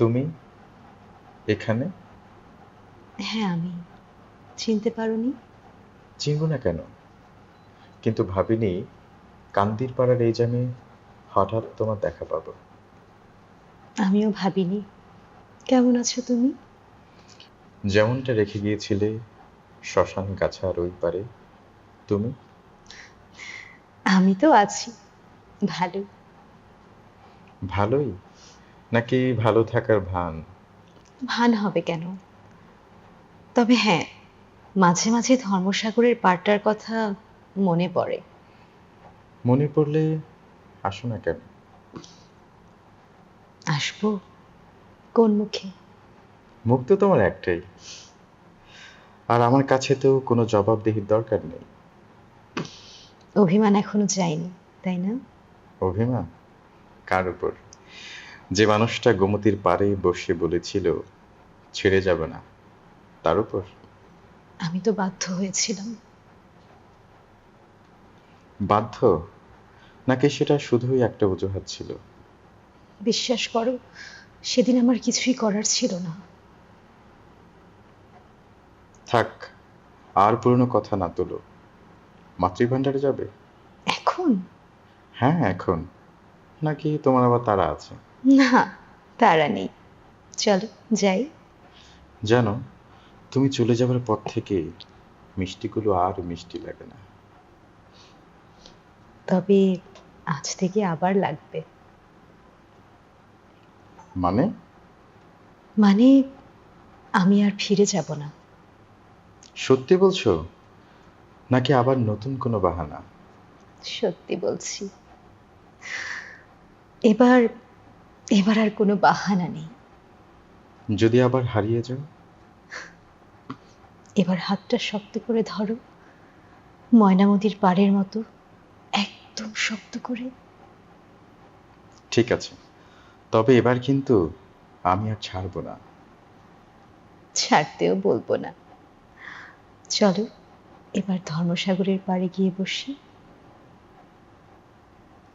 তুমি এখানে? হ্যাঁ, আমি। চিনতে পারোনি? চিনব না কেন? কিন্তু ভাবিনি কান্দির পাড়ার এই জামে হঠাৎ তোমার দেখা পাবো। আমিও ভাবিনি। কেমন আছো তুমি? যেমনটা রেখে গিয়েছিলে শ্মশান গাছার ওই পারে, তুমি? আমি তো আছি। ভালো। ভালোই? নাকি ভালো থাকার ভান? ভান হবে কেন? তবে হ্যাঁ, মাঝে মাঝে ধর্মসাগরের পাড়টার কথা মনে পড়ে। মনে পড়লে আসো না কেন? আসবো? কোন মুখে? মুখ তো তোমার একটাই, আর আমার কাছে তো কোনো জবাবদিহির দরকার নেই। অভিমান এখনো যায়নি, তাই না? অভিমান? কার উপর? যে মানুষটা গোমতীর পাড়ে বসে বলেছিল ছেড়ে যাবে না, তার উপর? আমি তো বাধ্য হয়েছিলাম। বাধ্য? নাকি সেটা শুধুই একটা অজুহাত ছিল? বিশ্বাস করো, সেদিন আমার কিছুই করার ছিল না। থাক, আর পুরনো কথা না তোলো। মাতৃভাণ্ডারে যাবে? এখন? হ্যাঁ, এখন। নাকি তোমার আবার তাড়া আছে? না, তাড়া নেই। চলো, যাই। জানো, তুমি চলে যাবার পর থেকে মিষ্টিগুলো আর মিষ্টি লাগে না। তবে আজ থেকে আবার লাগবে। মানে? মানে, আমি আর ফিরে যাব না। সত্যি বলছো? নাকি আবার নতুন কোনো বাহানা? সত্যি বলছি। এবার এবার আর কোনো বাহানা নেই। যদি আবার হারিয়ে যাও? এবার হাতটা শক্ত করে ধরো, ময়নামতির পাড়ের মতো, একদম শক্ত করে। ঠিক আছে, তবে এবার কিন্তু আমি আর ছাড়বো না। ছাড়তেও বলবো না। চলো, এবার ধর্মসাগরের পাড়ে গিয়ে বসি।